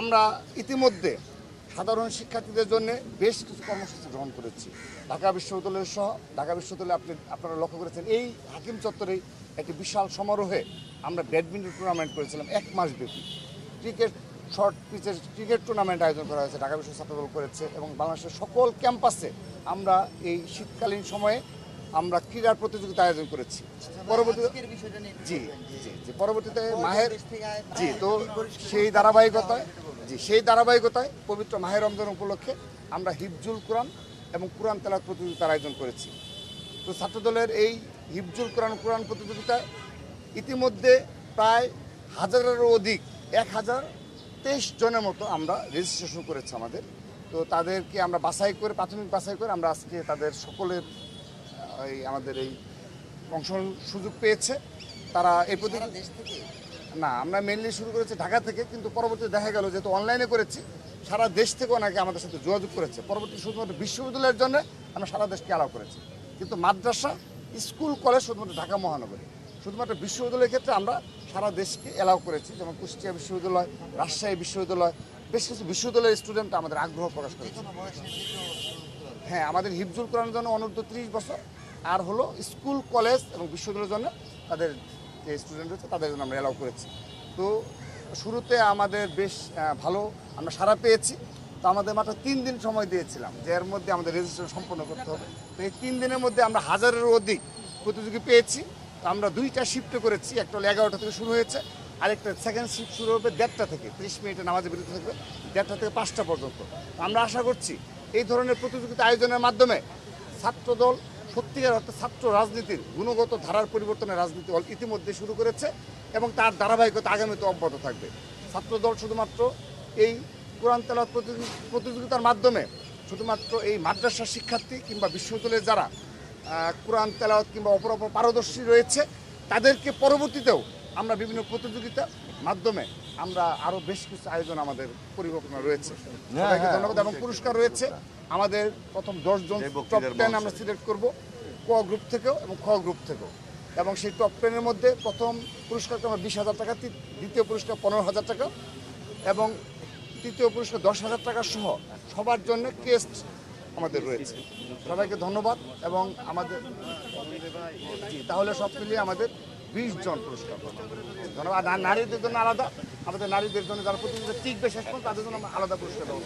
আমরা ইতিমধ্যে সাধারণ শিক্ষার্থীদের জন্য বেশ কিছু কর্মসূচি গ্রহণ করেছি। ঢাকা বিশ্ববিদ্যালয় সহ ঢাকা বিশ্ববিদ্যালয়ে আপনারা লক্ষ্য করেছেন এই হাকিম চত্বরে একটি বিশাল সমারোহে আমরা ব্যাডমিন্টন টুর্নামেন্ট করেছিলাম 1 মাস ব্যাপী। ক্রিকেট শর্ট পিচের ক্রিকেট টুর্নামেন্ট আয়োজন করা হয়েছে, ঢাকা বিশ্ববিদ্যালয় ছাত্রদল করেছে এবং বাংলাদেশের সকল ক্যাম্পাসে আমরা এই শীতকালীন সময়ে আমরা ক্রীড়ার প্রতিযোগিতা আয়োজন করেছি। পরবর্তীতে মাহের তো সেই ধারাবাহিকতায় পবিত্র মাহের রমজান উপলক্ষে আমরা হিফজুল কোরআন এবং কোরআন তেলাওয়াত প্রতিযোগিতার আয়োজন করেছি। তো ছাত্রদলের এই হিফজুল কোরআন প্রতিযোগিতায় ইতিমধ্যে প্রায় হাজারেরও অধিক 1023 জনের মতো আমরা রেজিস্ট্রেশন করেছি আমাদের। তো তাদেরকে আমরা প্রাথমিক বাছাই করে আমরা আজকে তাদের সকলের আমাদের এই অংশগ্রহণ সুযোগ পেয়েছে। তারা এই না, আমরা মেনলি শুরু করেছি ঢাকা থেকে, কিন্তু পরবর্তীতে দেখা গেল যেহেতু অনলাইনে করেছি সারা দেশ থেকে অনেকে আমাদের সাথে যোগাযোগ করেছে। পরবর্তী শুধুমাত্র বিশ্ববিদ্যালয়ের জন্য আমরা সারা দেশকে অ্যালাউ করেছি, কিন্তু মাদ্রাসা, স্কুল, কলেজ শুধুমাত্র ঢাকা মহানগরী। শুধুমাত্র বিশ্ববিদ্যালয়ের ক্ষেত্রে আমরা সারা দেশকে অ্যালাউ করেছি, যেমন কুষ্টিয়া বিশ্ববিদ্যালয়, রাজশাহী বিশ্ববিদ্যালয়, বেশ কিছু বিশ্ববিদ্যালয়ের স্টুডেন্ট আমাদের আগ্রহ প্রকাশ করেছে। হ্যাঁ, আমাদের হিফজুল কোরআনের জন্য অনূর্ধ্ব 30 বছর, আর হলো স্কুল, কলেজ এবং বিশ্ববিদ্যালয়ের জন্য তাদের যে স্টুডেন্ট রয়েছে তাদের জন্য আমরা অ্যালাউ করেছি। তো শুরুতে আমাদের বেশ ভালো আমরা সাড়া পেয়েছি। তো আমাদের মাত্র 3 দিন সময় দিয়েছিলাম যে এর মধ্যে আমাদের রেজিস্ট্রেশন সম্পন্ন করতে হবে। তো এই 3 দিনের মধ্যে আমরা হাজারেরও অধিক প্রতিযোগী পেয়েছি। তো আমরা 2টা শিফটে করেছি, একটা হলো 11টা থেকে শুরু হয়েছে, আরেকটা সেকেন্ড শিফট শুরু হবে 1:30টা থেকে, 30 মিনিটে নামাজের বিরতি থাকবে 1:30টা থেকে 5টা পর্যন্ত। আমরা আশা করছি এই ধরনের প্রতিযোগিতা আয়োজনের মাধ্যমে ছাত্রদল সত্যিকার অর্থে ছাত্র রাজনীতির গুণগত ধারার পরিবর্তনের রাজনীতি ইতিমধ্যে শুরু করেছে এবং তার ধারাবাহিকতা আগামীতে অব্যাহত থাকবে। ছাত্রদল শুধুমাত্র এই কোরআন তেলাওয়াত প্রতিযোগিতার মাধ্যমে শুধুমাত্র এই মাদ্রাসা শিক্ষার্থী কিংবা বিশ্ববিদ্যালয়ের যারা কোরআন তেলাওয়াত কিংবা অপর পারদর্শী রয়েছে তাদেরকে পরবর্তীতেও আমরা বিভিন্ন প্রতিযোগিতার মাধ্যমে আমরা আরও বেশ কিছু আয়োজন আমাদের পরিকল্পনা রয়েছে। সবাইকে ধন্যবাদ এবং পুরস্কার রয়েছে আমাদের। প্রথম 10 জন টপ 10 আমরা সিলেক্ট করব ক গ্রুপ থেকেও এবং খ গ্রুপ থেকেও, এবং সেই টপ 10-এর মধ্যে প্রথম পুরস্কারটা আমরা 20,000 টাকা, দ্বিতীয় পুরস্কার 15,000 টাকা এবং তৃতীয় পুরস্কার 10,000 টাকা সহ সবার জন্য কেস্ট আমাদের রয়েছে। সবাইকে ধন্যবাদ এবং আমাদের তাহলে সব মিলিয়ে আমাদের 20 জন পুরস্কার ধন্যবাদ। আর নারীদের জন্য আলাদা, আমাদের নারীদের জন্য যারা প্রতিযোগিতা টিকবে শেষ পর্যন্ত তাদের জন্য আলাদা পুরস্কার দেওয়া।